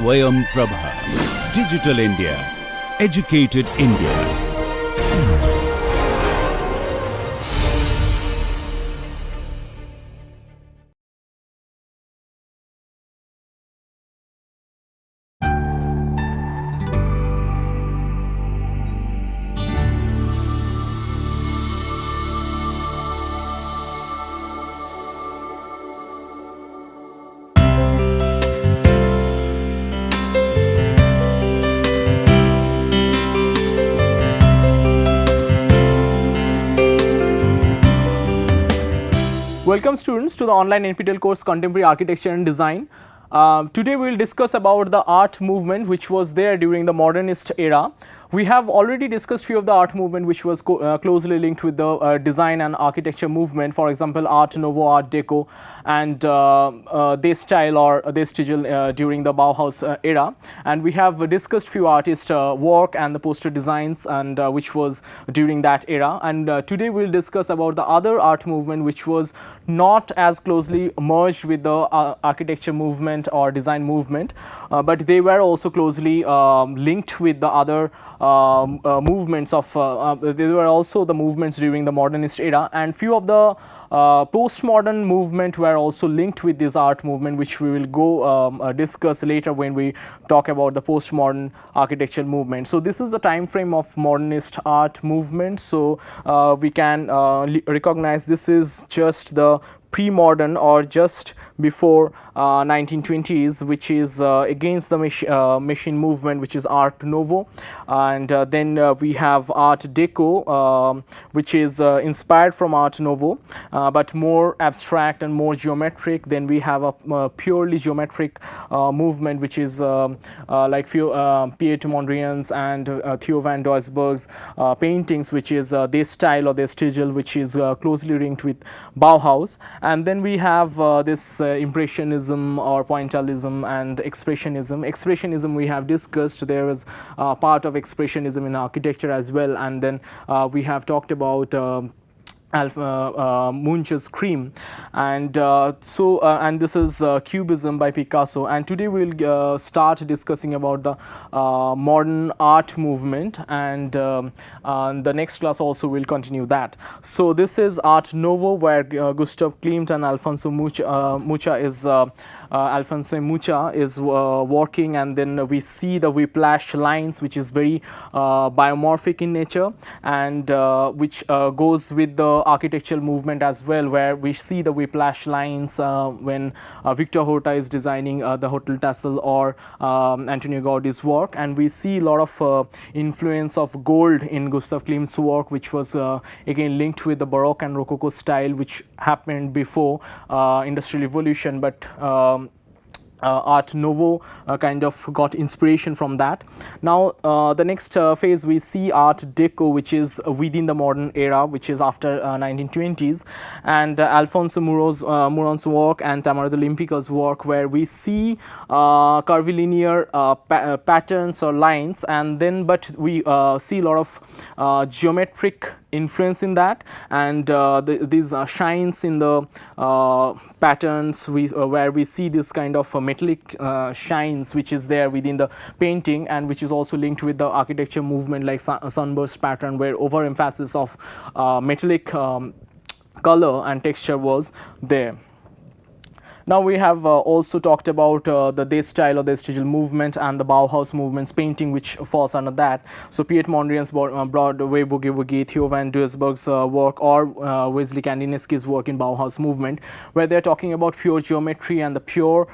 Swayam Prabha. Digital India. Educated India. Welcome students to the online NPTEL course Contemporary Architecture and Design. Today we will discuss about the art movement which was there during the modernist era. We have already discussed few of the art movement which was closely linked with the design and architecture movement, for example Art Nouveau, Art Deco and they style or they stigil during the Bauhaus era, and we have discussed few artist work and the poster designs and which was during that era, and today we will discuss about the other art movement which was not as closely merged with the architecture movement or design movement, but they were also closely linked with the other movements of there were also the movements during the modernist era, and few of the postmodern movement were also linked with this art movement, which we will go discuss later when we talk about the postmodern architecture movement. So this is the time frame of modernist art movement. So we can recognize this is just the pre-modern or just before 1920s, which is against the machine movement, which is Art Nouveau, and then we have Art Deco, which is inspired from Art Nouveau, but more abstract and more geometric. Then we have a purely geometric movement, which is like few Piet Mondrian's and Theo van Doesburg's paintings, which is their style or their stigil, which is closely linked with Bauhaus. And then we have this Impressionism or Pointillism and Expressionism. Expressionism we have discussed. There is part of Expressionism in architecture as well, and then we have talked about Munch's Cream, and and this is Cubism by Picasso, and today we will start discussing about the modern art movement, and the next class also will continue that. So this is Art Nouveau, where Gustav Klimt and Alfonso Mucha is working, and then we see the whiplash lines, which is very biomorphic in nature, and which goes with the architectural movement as well, where we see the whiplash lines when Victor Horta is designing the Hotel Tassel or Antonio Gaudi's work, and we see a lot of influence of gold in Gustav Klimt's work, which was again linked with the Baroque and Rococo style, which happened before Industrial Revolution, but Art Nouveau kind of got inspiration from that. Now the next phase we see Art Deco, which is within the modern era, which is after 1920s, and Alfonso Muron's work and Tamara de Olympica's work, where we see curvilinear patterns or lines, and then but we see a lot of geometric influence in that, and these shines in the patterns where we see this kind of metallic shines which is there within the painting, and which is also linked with the architecture movement like sunburst pattern, where overemphasis of metallic color and texture was there. Now we have also talked about the De style or the stigil movement and the Bauhaus movement's painting, which falls under that. So Piet Mondrian's Broadway Boogie Woogie, Theo van Doesburg's work, or Wesley Kandinsky's work in Bauhaus movement, where they're talking about pure geometry and the pure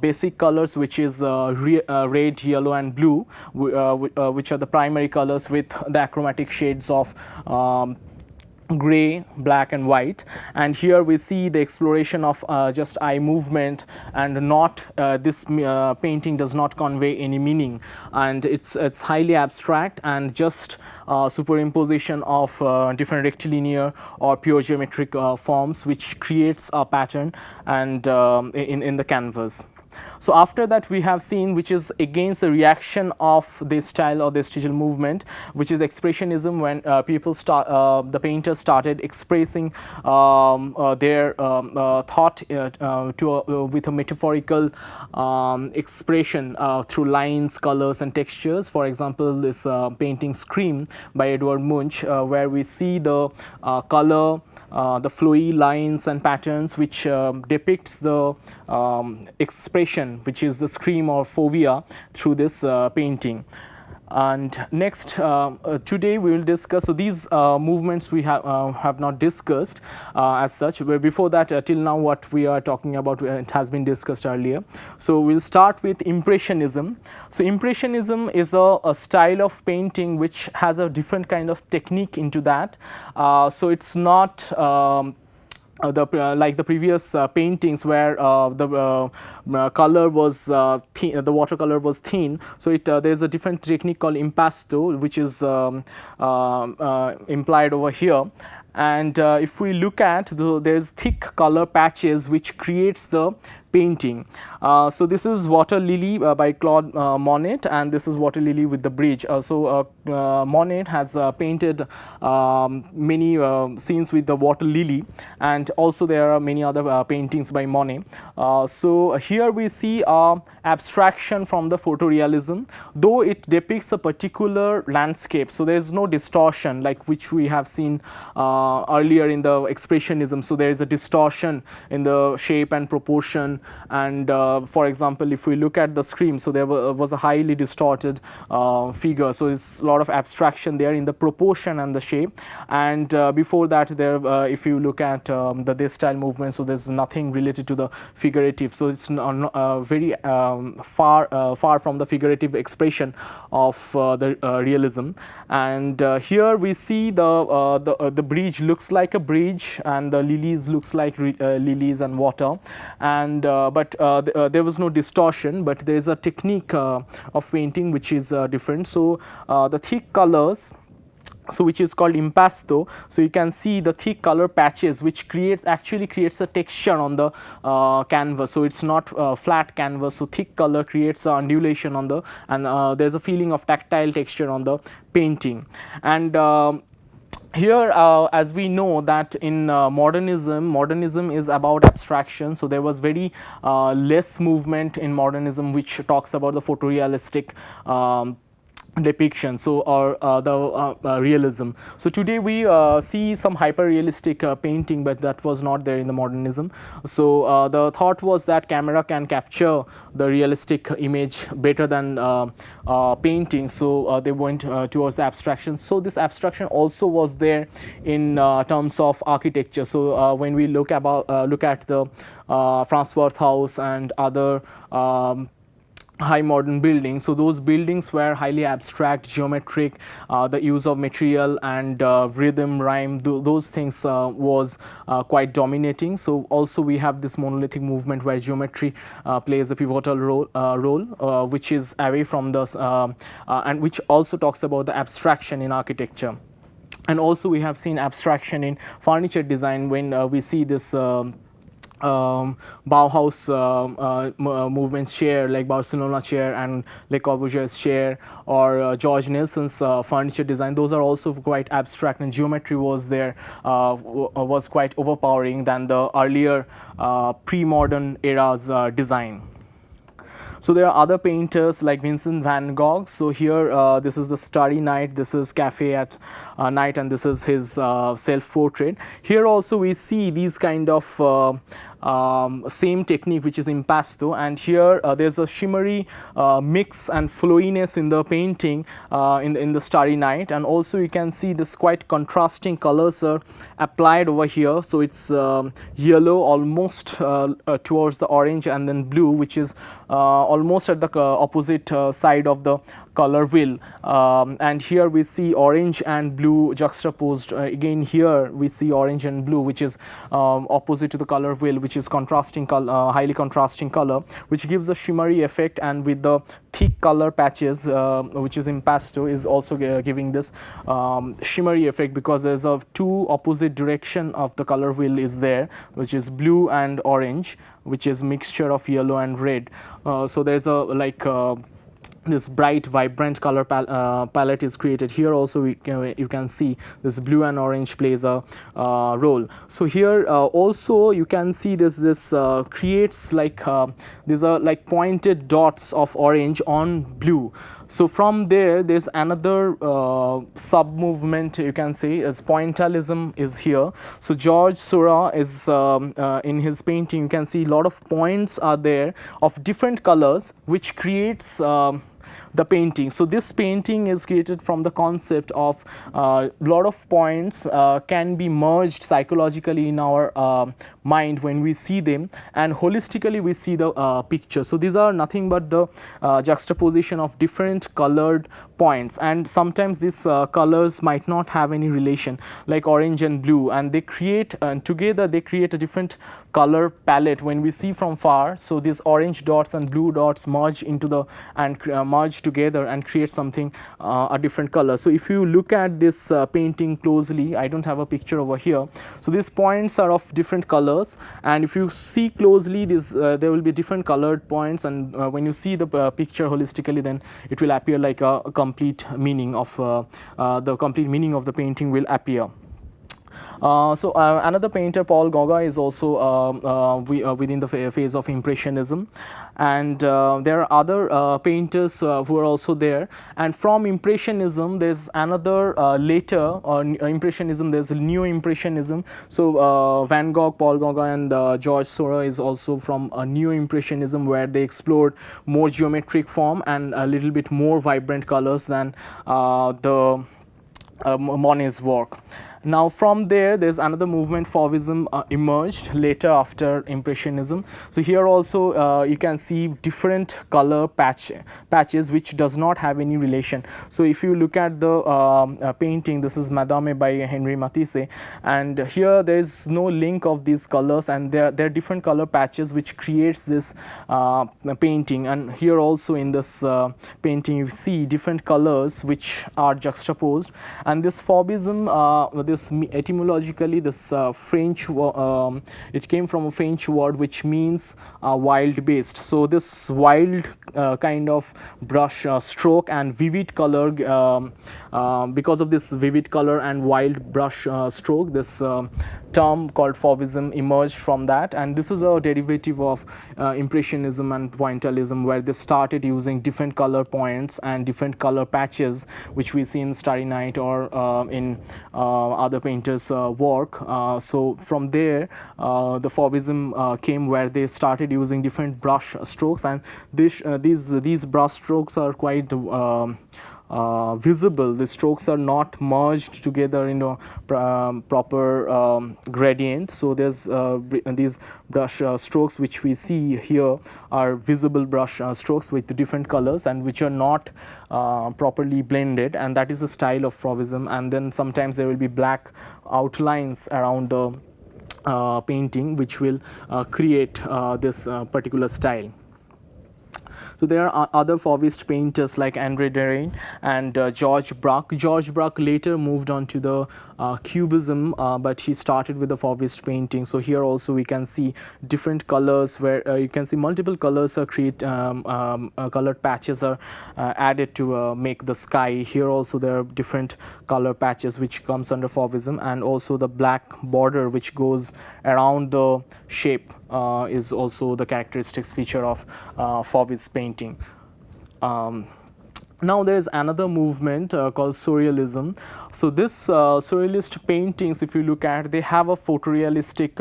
basic colors, which is red, yellow and blue, which are the primary colors, with the achromatic shades of gray, black and white. And here we see the exploration of just eye movement, and not this painting does not convey any meaning, and it's highly abstract and just superimposition of different rectilinear or pure geometric forms, which creates a pattern and in the canvas. So after that we have seen, which is against the reaction of this style or this digital movement, which is expressionism, when the painters started expressing their thought with a metaphorical expression through lines, colors and textures. For example, this painting Scream by Edward Munch, where we see the color, the flowy lines and patterns which depicts the expression, which is the scream or phobia, through this painting. And next, today we will discuss, so these movements we have not discussed as such, but before that, till now what we are talking about, it has been discussed earlier. So we'll start with Impressionism. So Impressionism is a style of painting which has a different kind of technique into that. So it's not like the previous paintings, where the color was the watercolor was thin. So there's a different technique called impasto, which is implied over here. And if we look at there's thick color patches which creates the painting. So this is Water Lily by Claude Monet, and this is Water Lily with the bridge. Monet has painted many scenes with the water lily, and also there are many other paintings by Monet. So here we see abstraction from the photorealism, though it depicts a particular landscape. So there is no distortion like which we have seen earlier in the expressionism. So there is a distortion in the shape and proportion. And for example, if we look at the Scream, so there was a highly distorted figure. So it's a lot of abstraction there in the proportion and the shape. And before that, there if you look at this style movement, so there's nothing related to the figurative. So it's very far from the figurative expression of the realism. And here we see the bridge looks like a bridge, and the lilies looks like lilies and water. And but there was no distortion, but there is a technique of painting which is different. So the thick colors, so which is called impasto. So you can see the thick color patches which actually creates a texture on the canvas. So it's not flat canvas, so thick color creates an undulation on the, and there's a feeling of tactile texture on the painting. And here, as we know that in modernism is about abstraction. So there was very less movement in modernism which talks about the photorealistic depiction, so or the realism. So today we see some hyper realistic painting, but that was not there in the modernism. So the thought was that camera can capture the realistic image better than painting. So they went towards the abstraction. So this abstraction also was there in terms of architecture. So when we look at the Farnsworth House and other high modern buildings, so those buildings were highly abstract, geometric, the use of material and rhythm, rhyme, those things was quite dominating. So also we have this monolithic movement where geometry plays a pivotal role, which is away from the and which also talks about the abstraction in architecture. And also we have seen abstraction in furniture design when we see this Bauhaus movements chair, like Barcelona chair and Le Corbusier's chair, or George Nelson's furniture design. Those are also quite abstract, and geometry was there, was quite overpowering than the earlier pre-modern era's design. So there are other painters like Vincent van Gogh. So here this is the Starry Night, this is Cafe at Night, and this is his self-portrait. Here also we see these kind of same technique, which is impasto, and here there's a shimmery mix and flowiness in the painting in the Starry Night. And also you can see this quite contrasting colors are applied over here. So it's yellow almost towards the orange, and then blue, which is almost at the opposite side of the color wheel, and here we see orange and blue juxtaposed. Again here we see orange and blue, which is opposite to the color wheel, which is contrasting color, highly contrasting color, which gives a shimmery effect, and with the thick color patches which is impasto is also giving this shimmery effect, because there's a two opposite direction of the color wheel is there, which is blue and orange, which is mixture of yellow and red. So there's a like this bright vibrant color palette is created. Here also you can see this blue and orange plays a role. So here also you can see this creates like these are like pointed dots of orange on blue. So from there's another sub movement, you can say, as pointillism is here. So George Seurat is in his painting, you can see a lot of points are there of different colors, which creates the painting. So this painting is created from the concept of lot of points can be merged psychologically in our mind when we see them, and holistically we see the picture. So these are nothing but the juxtaposition of different colored points, and sometimes these colors might not have any relation, like orange and blue, and they create together they create a different color palette when we see from far. So these orange dots and blue dots merge into the and merge together and create something a different color. So if you look at this painting closely, I don't have a picture over here, so these points are of different colors, and if you see closely this there will be different colored points, and when you see the picture holistically, then it will appear like a complete meaning of the complete meaning of the painting will appear. So another painter, Paul Gauguin, is also within the phase of Impressionism, and there are other painters who are also there. And from Impressionism, there's another later Impressionism. There's Neo Impressionism. So Van Gogh, Paul Gauguin, and George Seurat is also from Neo Impressionism, where they explored more geometric form and a little bit more vibrant colors than the Monet's work. Now from there's another movement, Fauvism, emerged later after Impressionism. So here also you can see different color patches which does not have any relation. So if you look at the painting, this is Madame by Henri Matisse, and here there is no link of these colors, and there are different color patches which creates this painting. And here also in this painting you see different colors which are juxtaposed. And this Fauvism, this etymologically, this French it came from a French word which means wild based. So this wild kind of brush stroke and vivid color, because of this vivid color and wild brush stroke, this term called Fauvism emerged from that. And this is a derivative of Impressionism and Pointillism, where they started using different color points and different color patches, which we see in Starry Night or in other painters' work. So from there the Fauvism came, where they started using different brush strokes, and these brush strokes are quite visible. The strokes are not merged together in a proper gradient. So there's these brush strokes which we see here are visible brush strokes with different colors, and which are not properly blended, and that is the style of Fauvism. And then sometimes there will be black outlines around the painting, which will create this particular style. So there are other Fauvist painters like André Derain and George Braque. George Braque later moved on to the Cubism, but he started with the Fauvist painting. So here also we can see different colors, where you can see multiple colors are colored patches are added to make the sky. Here also there are different color patches which comes under Fauvism, and also the black border which goes around the shape is also the characteristics feature of Fauvist painting. Now there is another movement called Surrealism. So this surrealist paintings, if you look at, they have a photorealistic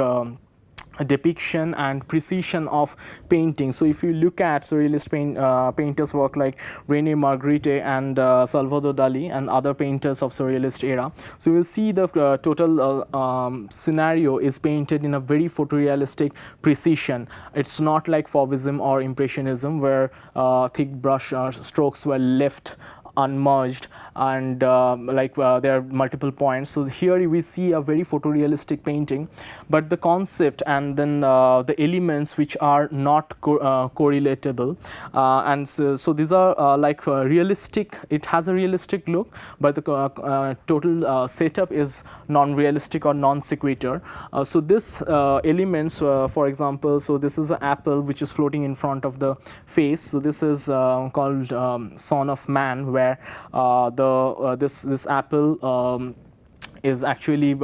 depiction and precision of painting. So if you look at surrealist painters work like Rene Magritte and Salvador Dali and other painters of surrealist era, so you will see the total scenario is painted in a very photorealistic precision. It's not like Fauvism or Impressionism where thick brush strokes were left unmerged and there are multiple points. So here we see a very photorealistic painting, but the concept and then the elements which are not correlatable, and so these are realistic. It has a realistic look, but the total setup is non-realistic or non-sequitur. So this elements, for example, so this is an apple which is floating in front of the face. So this is called Son of Man, where this apple is actually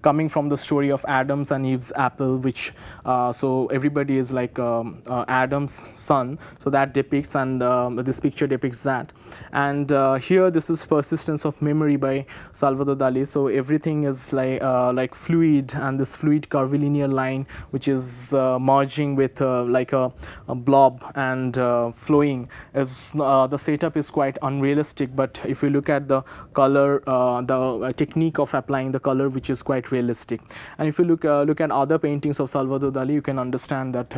coming from the story of Adam's and Eve's apple, which so everybody is like Adam's son. So that depicts, and this picture depicts that. And here this is Persistence of Memory by Salvador Dali. So everything is like fluid, and this fluid curvilinear line which is merging with like a blob and flowing. As the setup is quite unrealistic, but if you look at the color, the technique of applying the color, which is quite realistic. And if you look at other paintings of Salvador Dali, you can understand that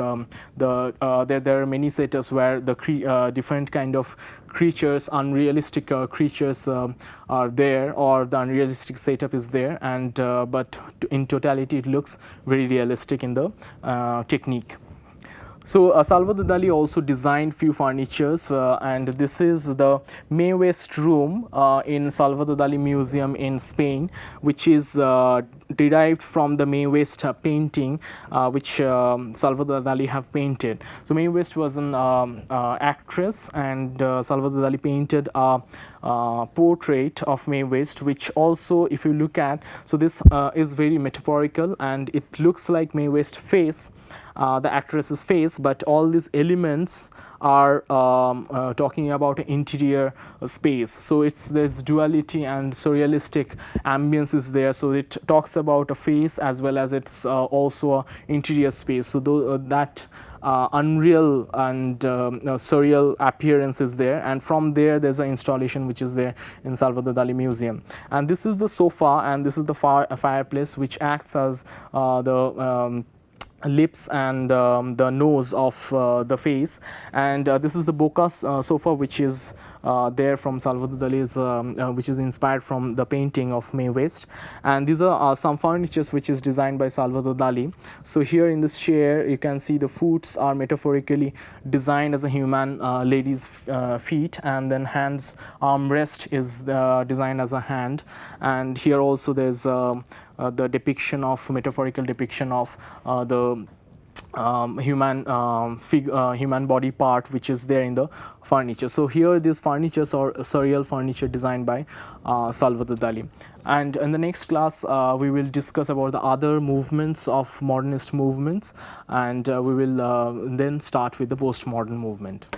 there are many setups where the different kind of creatures, unrealistic creatures are there, or the unrealistic setup is there, and but in totality it looks very realistic in the technique. So Salvador Dali also designed few furnitures, and this is the Mae West room in Salvador Dali Museum in Spain, which is derived from the Mae West painting which Salvador Dali have painted. So Mae West was an actress, and Salvador Dali painted a portrait of Mae West, which also, if you look at, so this is very metaphorical, and it looks like Mae West's face, the actress's face, but all these elements are talking about an interior space. So there's duality and surrealistic ambience is there. So it talks about a face as well as it's also an interior space. So that unreal and surreal appearance is there, and from there's an installation which is there in Salvador Dali Museum. And this is the sofa, and this is the fireplace, which acts as the lips and the nose of the face. And this is the Bocas sofa, which is there from Salvador Dali's, which is inspired from the painting of Mae West. And these are some furnitures which is designed by Salvador Dali. So here in this chair you can see the foots are metaphorically designed as a human lady's feet, and then hands armrest is designed as a hand. And here also there's the depiction of metaphorical depiction of the human body part, which is there in the furniture. So here these furnitures are surreal furniture designed by Salvador Dali. And in the next class we will discuss about the other movements of modernist movements, and we will then start with the postmodern movement.